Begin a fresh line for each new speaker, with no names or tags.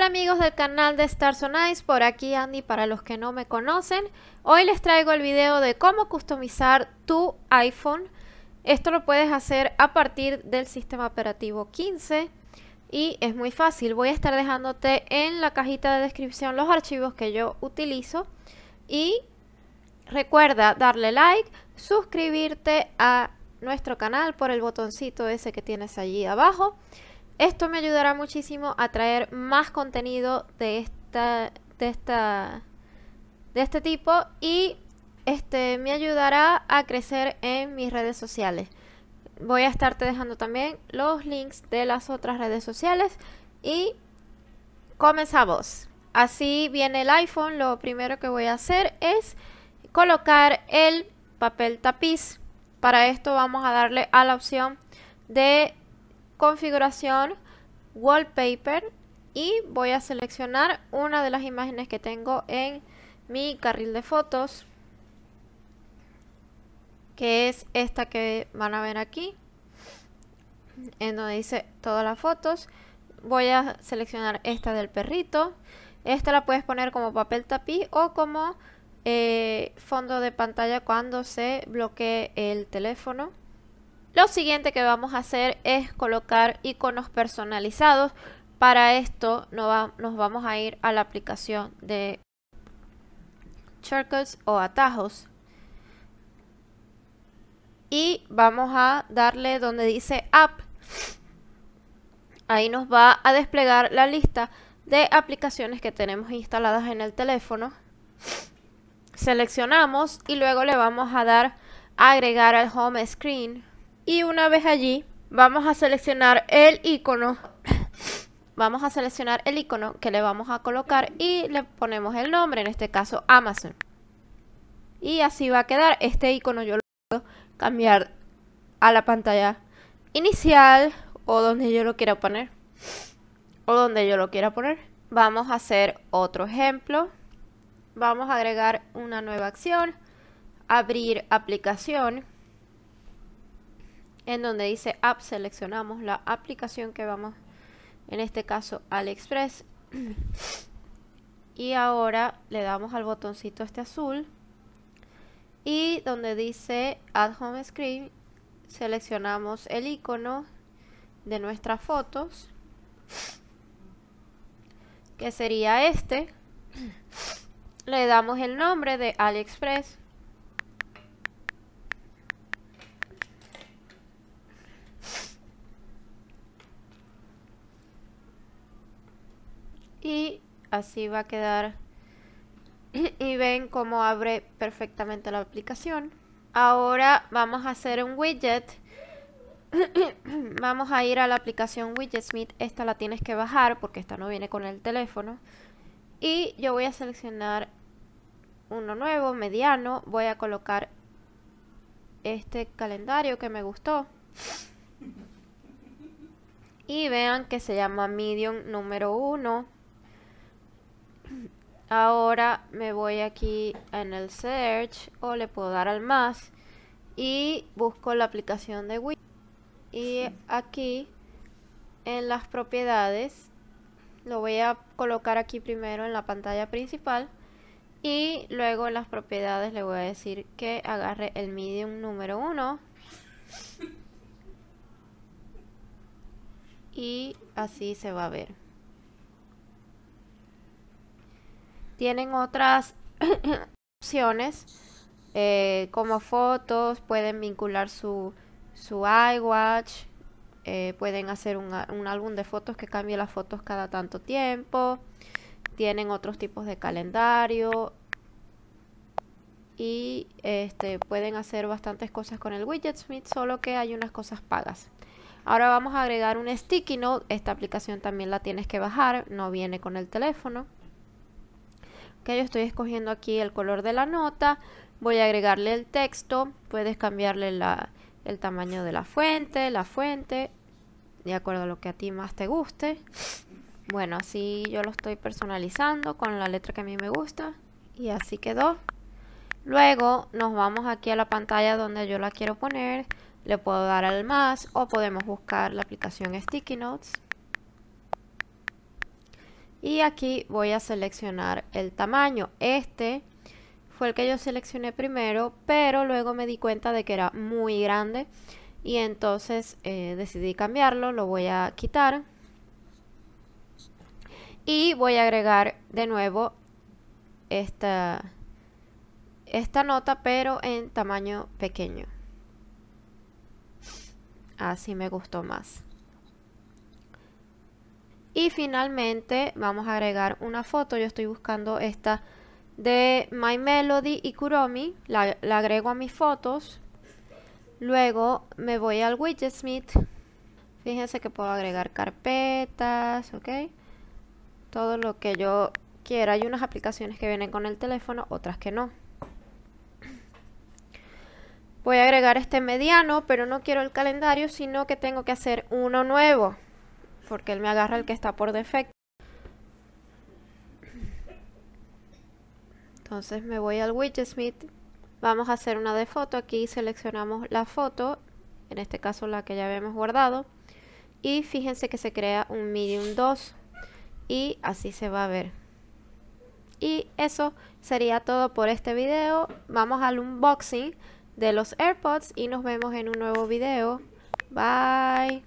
amigos del canal de Stars on Ice, por aquí Andy para los que no me conocen. Hoy les traigo el video de cómo customizar tu iPhone. Esto lo puedes hacer a partir del sistema operativo 15 y es muy fácil. Voy a estar dejándote en la cajita de descripción los archivos que yo utilizo. Y recuerda darle like, suscribirte a nuestro canal por el botoncito ese que tienes allí abajo. Esto me ayudará muchísimo a traer más contenido de este tipo y me ayudará a crecer en mis redes sociales. Voy a estarte dejando también los links de las otras redes sociales y comenzamos. Así viene el iPhone. Lo primero que voy a hacer es colocar el papel tapiz. Para esto vamos a darle a la opción de configuración wallpaper y voy a seleccionar una de las imágenes que tengo en mi carril de fotos, que es esta que van a ver aquí, en donde dice todas las fotos. Voy a seleccionar esta del perrito. Esta la puedes poner como papel tapiz o como fondo de pantalla cuando se bloquee el teléfono. Lo siguiente que vamos a hacer es colocar iconos personalizados. Para esto nos vamos a ir a la aplicación de shortcuts o atajos y vamos a darle donde dice app. Ahí nos va a desplegar la lista de aplicaciones que tenemos instaladas en el teléfono. Seleccionamos y luego le vamos a dar a agregar al home screen. Y una vez allí, vamos a seleccionar el icono. Vamos a seleccionar el icono que le vamos a colocar y le ponemos el nombre, en este caso Amazon. Y así va a quedar. Este icono yo lo puedo cambiar a la pantalla inicial o donde yo lo quiera poner. Vamos a hacer otro ejemplo. Vamos a agregar una nueva acción. Abrir aplicación. En donde dice app, seleccionamos la aplicación que vamos, en este caso AliExpress. Y ahora le damos al botoncito este azul. Y donde dice Add Home Screen, seleccionamos el icono de nuestras fotos, que sería este. Le damos el nombre de AliExpress. Y así va a quedar. Y ven cómo abre perfectamente la aplicación. Ahora vamos a hacer un widget. Vamos a ir a la aplicación Widgetsmith. Esta la tienes que bajar porque esta no viene con el teléfono. Y yo voy a seleccionar uno nuevo, mediano. Voy a colocar este calendario que me gustó. Y vean que se llama Medium número 1. Ahora me voy aquí en el search o le puedo dar al más y busco la aplicación de Widget. Y aquí en las propiedades lo voy a colocar aquí primero en la pantalla principal y luego en las propiedades le voy a decir que agarre el medium número 1 y así se va a ver. Tienen otras opciones como fotos, pueden vincular su iWatch, pueden hacer un álbum de fotos que cambie las fotos cada tanto tiempo. Tienen otros tipos de calendario y pueden hacer bastantes cosas con el Widgetsmith, solo que hay unas cosas pagas. Ahora vamos a agregar un sticky note. Esta aplicación también la tienes que bajar, no viene con el teléfono. Yo estoy escogiendo aquí el color de la nota. Voy a agregarle el texto. Puedes cambiarle el tamaño de la fuente, de acuerdo a lo que a ti más te guste. Bueno, así yo lo estoy personalizando con la letra que a mí me gusta. Y así quedó. Luego nos vamos aquí a la pantalla donde yo la quiero poner. Le puedo dar al más o podemos buscar la aplicación Sticky Notes. Y aquí voy a seleccionar el tamaño. Este fue el que yo seleccioné primero, pero luego me di cuenta de que era muy grande y entonces decidí cambiarlo. Lo voy a quitar y voy a agregar de nuevo esta nota, pero en tamaño pequeño. Así me gustó más. Y finalmente vamos a agregar una foto. Yo estoy buscando esta de My Melody y Kuromi. La agrego a mis fotos. Luego me voy al Widgetsmith. Fíjense que puedo agregar carpetas, ¿ok? Todo lo que yo quiera. Hay unas aplicaciones que vienen con el teléfono, otras que no. Voy a agregar este mediano, pero no quiero el calendario, sino que tengo que hacer uno nuevo, porque él me agarra el que está por defecto. Entonces me voy al Widgetsmith. Vamos a hacer una de foto. Aquí seleccionamos la foto, en este caso la que ya habíamos guardado. Y fíjense que se crea un Medium 2. Y así se va a ver. Y eso sería todo por este video. Vamos al unboxing de los AirPods y nos vemos en un nuevo video. Bye.